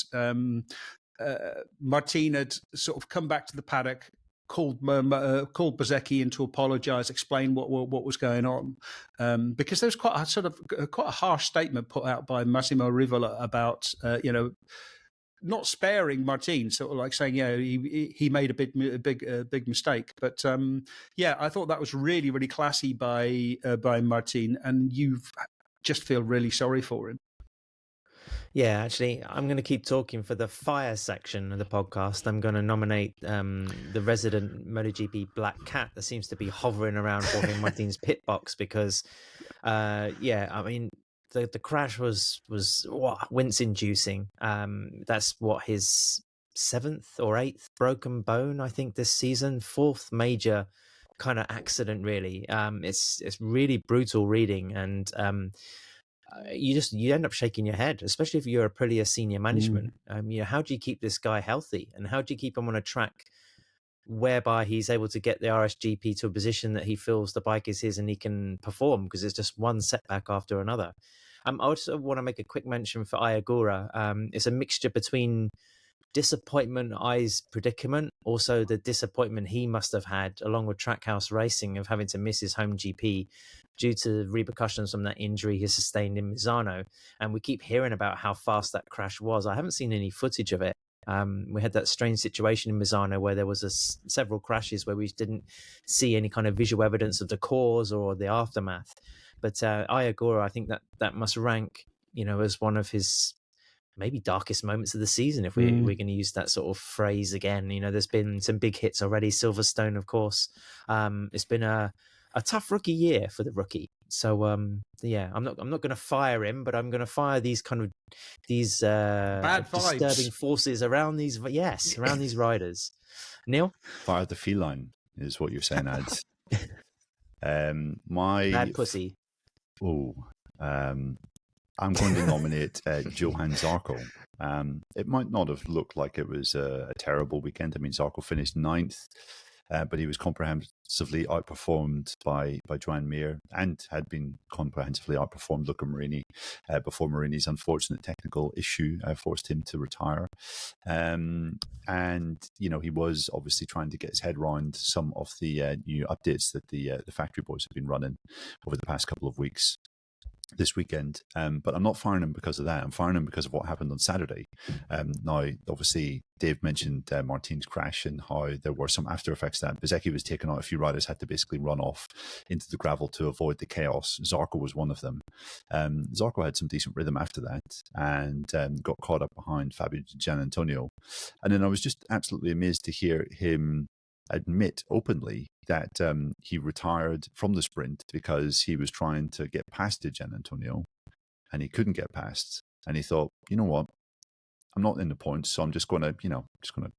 Martin had sort of come back to the paddock, called Bezzecchi in to apologise, explain what was going on, because there was quite a harsh statement put out by Massimo Rivola about not sparing Martin, sort of like saying he made a big mistake. But I thought that was really, really classy by Martin, and you just feel really sorry for him. Yeah, actually, I'm going to keep talking for the fire section of the podcast. I'm going to nominate the resident MotoGP black cat that seems to be hovering around Jorge Martin's pit box, because, the crash was wince-inducing. That's his 7th or 8th broken bone, I think, this season. 4th major kind of accident, really. It's really brutal reading, and you end up shaking your head, especially if you're Aprilia senior management. How do you keep this guy healthy, and how do you keep him on a track whereby he's able to get the RSGP to a position that he feels the bike is his and he can perform, because it's just one setback after another. I also want to make a quick mention for Ayagura. It's a mixture between disappointment, I's predicament, also the disappointment he must have had along with Trackhouse Racing of having to miss his home GP due to repercussions from that injury he sustained in Misano. And we keep hearing about how fast that crash was. I haven't seen any footage of it. We had that strange situation in Misano where there was several crashes where we didn't see any kind of visual evidence of the cause or the aftermath. But Ayagura, I think that must rank, as one of his maybe darkest moments of the season, if we're going to use that sort of phrase again. There's been some big hits already. Silverstone, of course. It's been a tough rookie year for the rookie. So I'm not going to fire him, but I'm going to fire these disturbing forces around these riders. Neil, fire the feline is what you're saying, Ads. Bad pussy. I'm going to nominate Johan Zarco. It might not have looked like it was a terrible weekend. I mean, Zarco finished 9th, but he was comprehensively outperformed by Joan Mir, and had been comprehensively outperformed Luca Marini before Marini's unfortunate technical issue forced him to retire. And, he was obviously trying to get his head around some of the new updates that the factory boys have been running over the past couple of weeks. This weekend, but I'm not firing him because of that. I'm firing him because of what happened on Saturday. Now, obviously, Dave mentioned Martin's crash and how there were some after effects that Bezzecchi was taken out. A few riders had to basically run off into the gravel to avoid the chaos. Zarco was one of them. Zarco had some decent rhythm after that and got caught up behind Fabio Gianantonio. And then I was just absolutely amazed to hear him admit openly that he retired from the sprint because he was trying to get past Gianantonio and he couldn't get past. And he thought, you know what? I'm not in the points, so I'm just going to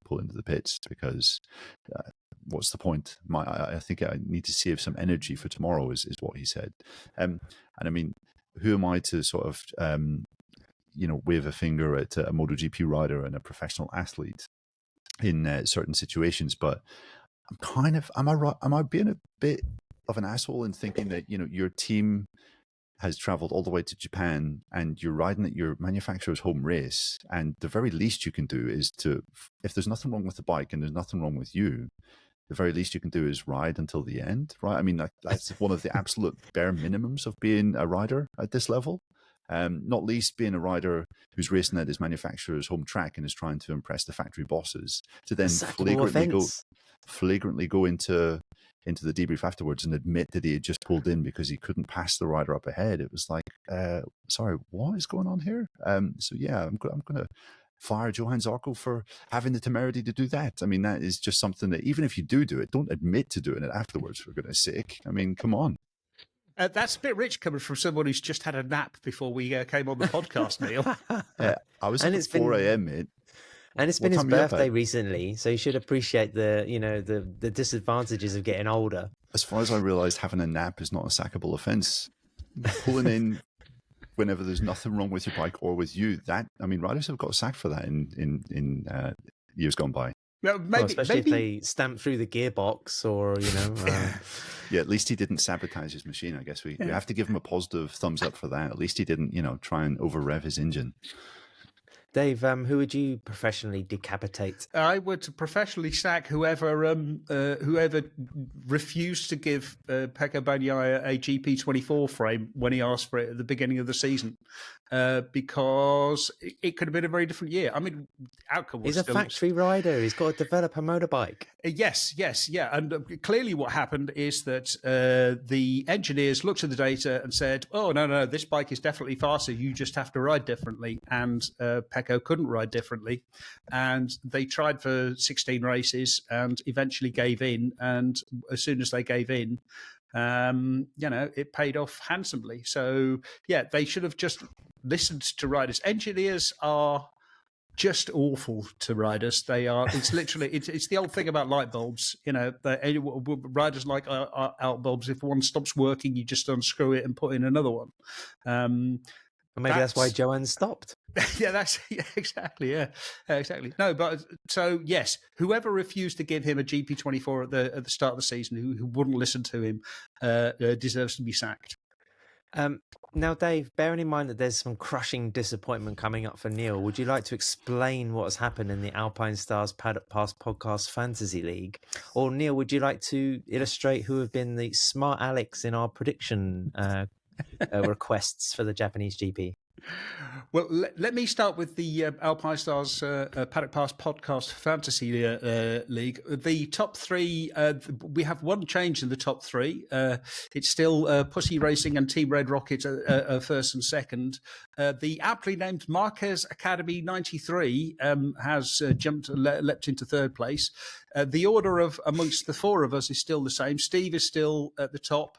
pull into the pits because what's the point? I think I need to save some energy for tomorrow, is what he said. And I mean, who am I to sort of wave a finger at a MotoGP rider and a professional athlete in certain situations? But am I being a bit of an asshole in thinking that your team has traveled all the way to Japan and you're riding at your manufacturer's home race, and the very least you can do is if there's nothing wrong with the bike and there's nothing wrong with you, the very least you can do is ride until the end, right? I mean, that's one of the absolute bare minimums of being a rider at this level. Not least being a rider who's racing at his manufacturer's home track and is trying to impress the factory bosses, to then flagrantly go into the debrief afterwards and admit that he had just pulled in because he couldn't pass the rider up ahead. It was like, sorry, what is going on here? So yeah, I'm going to fire Johann Zarco for having the temerity to do that. I mean, that is just something that even if you do it, don't admit to doing it afterwards, for goodness sake. I mean, come on. That's a bit rich coming from someone who's just had a nap before we came on the podcast, Neil. I was up at 4 a.m., mate. And it's been his birthday recently, so you should appreciate the disadvantages of getting older. As far as I realised, having a nap is not a sackable offence. Pulling in whenever there's nothing wrong with your bike or with you, riders have got sacked for that in years gone by. Well, especially if they stamp through the gearbox or, Yeah, at least he didn't sabotage his machine. I guess we have to give him a positive thumbs up for that. At least he didn't, try and over-rev his engine. Dave, who would you professionally decapitate? I would professionally sack whoever refused to give Pecco Bagnaia a GP24 frame when he asked for it at the beginning of the season, because it could have been a very different year. I mean, outcome was he's a factory rider. He's got to develop a motorbike. Yes, yeah. And clearly what happened is that the engineers looked at the data and said, oh, no, this bike is definitely faster. You just have to ride differently. And Pecco couldn't ride differently. And they tried for 16 races and eventually gave in. And as soon as they gave in, it paid off handsomely. So, yeah, they should have just listened to riders. Engineers are just awful to riders. They are. It's literally. It's the old thing about light bulbs. Riders like out bulbs. If one stops working, you just unscrew it and put in another one. Maybe that's why Joanne stopped. Exactly. No, but so yes, whoever refused to give him a GP24 at the start of the season, who wouldn't listen to him, deserves to be sacked. Now, Dave, bearing in mind that there's some crushing disappointment coming up for Neil, would you like to explain what has happened in the Alpine Stars Paddock Pass Podcast Fantasy League? Or, Neil, would you like to illustrate who have been the smart Alex in our prediction requests for the Japanese GP? Well, let me start with the Alpine Stars Paddock Pass Podcast Fantasy League. The top three, we have one change in the top three. It's still Pussy Racing and Team Red Rocket first and second. The aptly named Marquez Academy 93 has leapt into third place. The order of amongst the four of us is still the same. Steve is still at the top.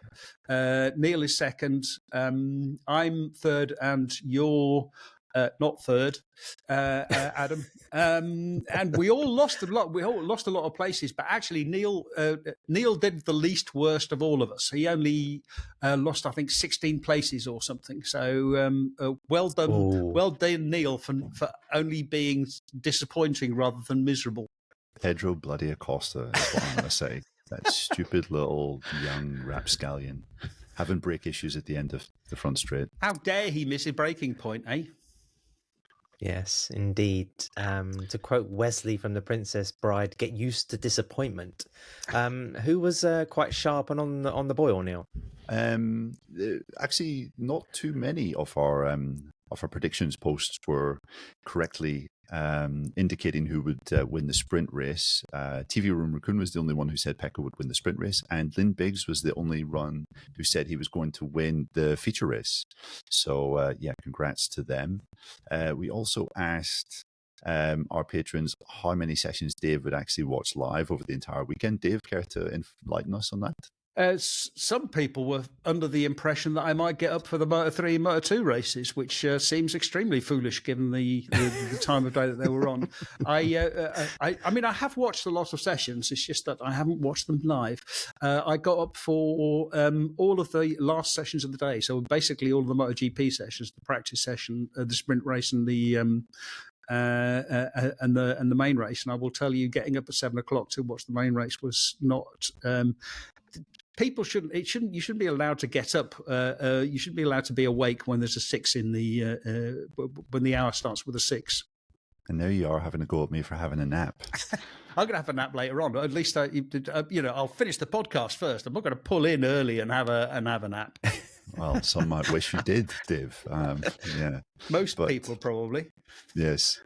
Neil is second. I'm third, and you're not third, Adam. And we all lost a lot. We all lost a lot of places, but actually, Neil did the least worst of all of us. He only lost, I think, 16 places or something. So well done, well done, Neil, for only being disappointing rather than miserable. Pedro Bloody Acosta is what I'm going to say. That stupid little young rapscallion having brake issues at the end of the front straight. How dare he miss a braking point, eh? Yes, indeed. To quote Wesley from The Princess Bride, get used to disappointment. Who was quite sharp and on the boil, Neil? Actually, not too many of our predictions posts were correctly indicating who would win the sprint race. TV Room Raccoon was the only one who said Pecco would win the sprint race, and Lynn Biggs was the only one who said he was going to win the feature race. So congrats to them. We also asked our patrons how many sessions Dave would actually watch live over the entire weekend. Dave, care to enlighten us on that? Some people were under the impression that I might get up for the Moto3 and Moto2 races, which seems extremely foolish given the time of day that they were on. I mean, I have watched a lot of sessions. It's just that I haven't watched them live. I got up for all of the last sessions of the day, so basically all of the MotoGP sessions, the practice session, the sprint race, and the main race. And I will tell you, getting up at 7 o'clock to watch the main race was not people shouldn't. You shouldn't be allowed to get up. You shouldn't be allowed to be awake when there's a 6 in the when the hour starts with a 6. And there you are having a go at me for having a nap. I'm going to have a nap later on. At least I'll finish the podcast first. I'm not going to pull in early and have a nap. Well, some might wish you did, Dave. Yeah, most people probably. Yes.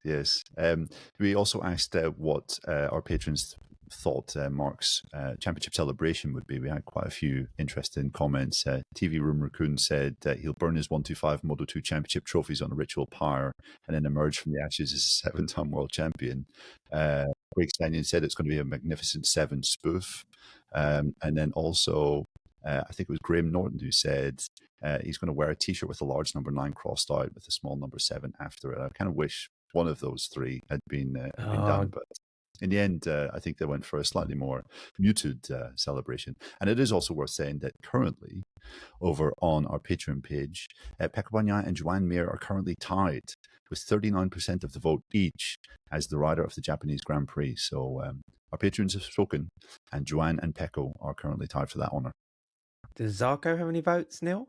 We also asked what our patrons thought Marc's championship celebration would be. We had quite a few interesting comments. TV Room Raccoon said he'll burn his 125 Moto2 championship trophies on a ritual pyre and then emerge from the ashes as a 7-time world champion. Craig Stanyon said it's going to be a magnificent 7 spoof. And then also, I think it was Graham Norton who said he's going to wear a t-shirt with a large number 9 crossed out with a small number 7 after it. I kind of wish one of those 3 had been done, but in the end, I think they went for a slightly more muted celebration. And it is also worth saying that currently, over on our Patreon page, Pecco Bagnaia and Joan Mir are currently tied with 39% of the vote each as the rider of the Japanese Grand Prix. So our patrons have spoken, and Joan and Pecco are currently tied for that honour. Does Zarko have any votes, Neil?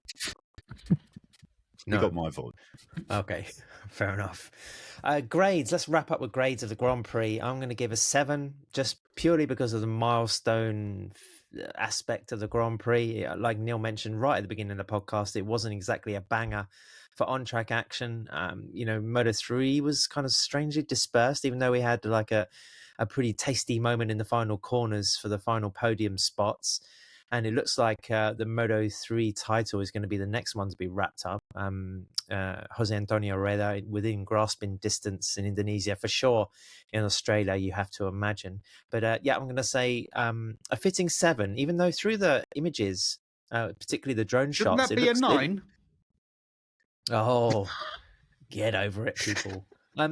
He got my vote. Okay, fair enough. Grades. Let's wrap up with grades of the Grand Prix. I'm going to give a 7, just purely because of the milestone aspect of the Grand Prix. Like Neil mentioned right at the beginning of the podcast, it wasn't exactly a banger for on-track action. Moto3 was kind of strangely dispersed, even though we had like a pretty tasty moment in the final corners for the final podium spots. And it looks like the Moto3 title is going to be the next one to be wrapped up. Jose Antonio Reda within grasping distance in Indonesia, for sure. In Australia, you have to imagine. But I'm going to say a fitting 7, even though through the images, particularly the drone Shouldn't shots... that be a 9? Oh, get over it, people. I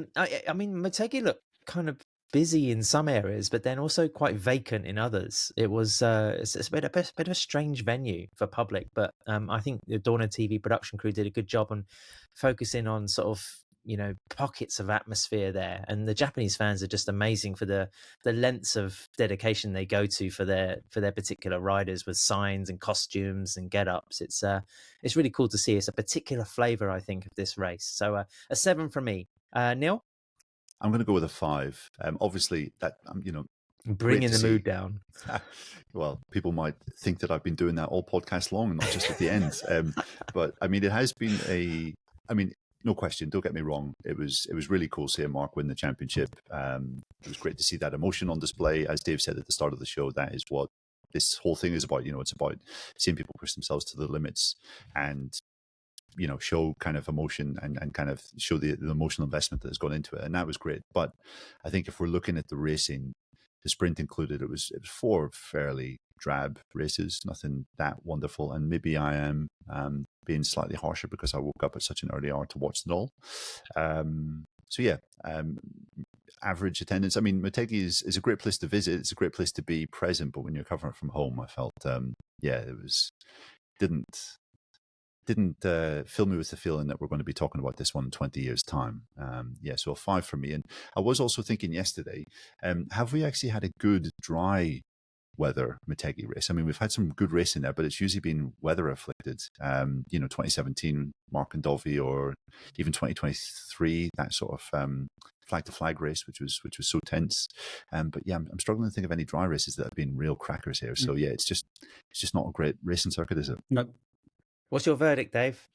mean, Motegi looked kind of busy in some areas, but then also quite vacant in others. It was it's a bit of a strange venue for public, but I think the Dorna TV production crew did a good job on focusing on sort of pockets of atmosphere there, and the Japanese fans are just amazing for the lengths of dedication they go to for their particular riders with signs and costumes and get-ups. It's really cool to see. It's a particular flavor, I think, of this race. So a 7 from me. Neil? I'm going to go with a 5. Obviously, that bringing the mood down. Well, people might think that I've been doing that all podcast long and not just at the end. But I mean, it has been no question. Don't get me wrong. It was really cool seeing Marc win the championship. It was great to see that emotion on display. As Dave said at the start of the show, that is what this whole thing is about. It's about seeing people push themselves to the limits and show kind of emotion and kind of show the emotional investment that has gone into it. And that was great. But I think if we're looking at the racing, the sprint included, it was 4 fairly drab races, nothing that wonderful. And maybe I am being slightly harsher because I woke up at such an early hour to watch it all. Average attendance. I mean, Motegi is a great place to visit. It's a great place to be present. But when you're covering it from home, I felt, didn't fill me with the feeling that we're going to be talking about this one in 20 years' time. So a 5 for me. And I was also thinking yesterday, have we actually had a good dry weather Motegi race? I mean, we've had some good racing there, but it's usually been weather afflicted. 2017, Marc and Dovi, or even 2023, that sort of flag to flag race, which was so tense. I'm struggling to think of any dry races that have been real crackers here. So it's just not a great racing circuit, is it? No. What's your verdict, Dave?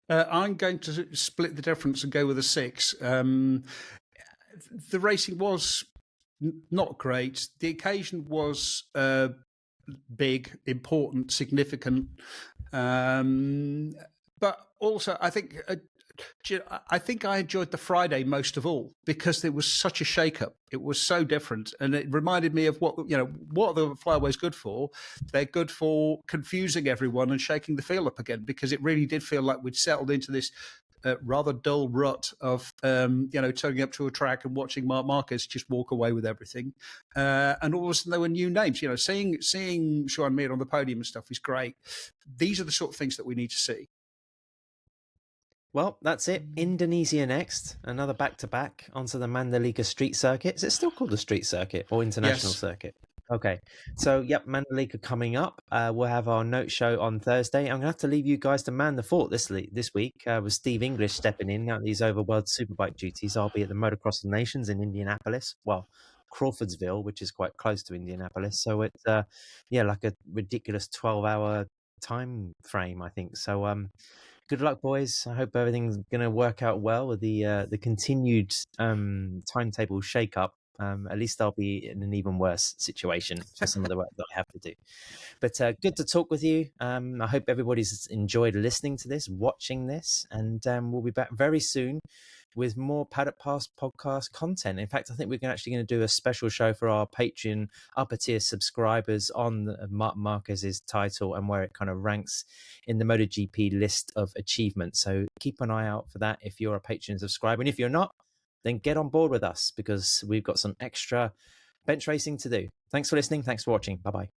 I'm going to split the difference and go with a 6. The racing was not great. The occasion was big, important, significant. But also, I think I enjoyed the Friday most of all because it was such a shake-up. It was so different, and it reminded me of what are the flyways good for? They're good for confusing everyone and shaking the field up again, because it really did feel like we'd settled into this rather dull rut of turning up to a track and watching Marc Marquez just walk away with everything, and all of a sudden there were new names. Seeing Joan Mir on the podium and stuff is great. These are the sort of things that we need to see. Well, that's it. Indonesia next. Another back-to-back onto the Mandalika Street Circuit. Is it still called the Street Circuit or International Circuit? Okay, so yep, Mandalika coming up. We'll have our note show on Thursday. I'm gonna have to leave you guys to man the fort this week with Steve English stepping in. Now that he's over World Superbike duties, I'll be at the Motocross of the Nations in Indianapolis. Well, Crawfordsville, which is quite close to Indianapolis. So it's like a ridiculous 12-hour time frame, I think. So good luck, boys. I hope everything's gonna work out well with the continued timetable shake-up. At least I'll be in an even worse situation for some of the work that I have to do. But good to talk with you. I hope everybody's enjoyed listening to this, watching this, and we'll be back very soon with more Paddock Pass podcast content. In fact, I think we're actually going to do a special show for our Patreon upper tier subscribers on Marc Marquez's title and where it kind of ranks in the MotoGP list of achievements. So keep an eye out for that if you're a Patreon subscriber. And if you're not, then get on board with us because we've got some extra bench racing to do. Thanks for listening. Thanks for watching. Bye-bye.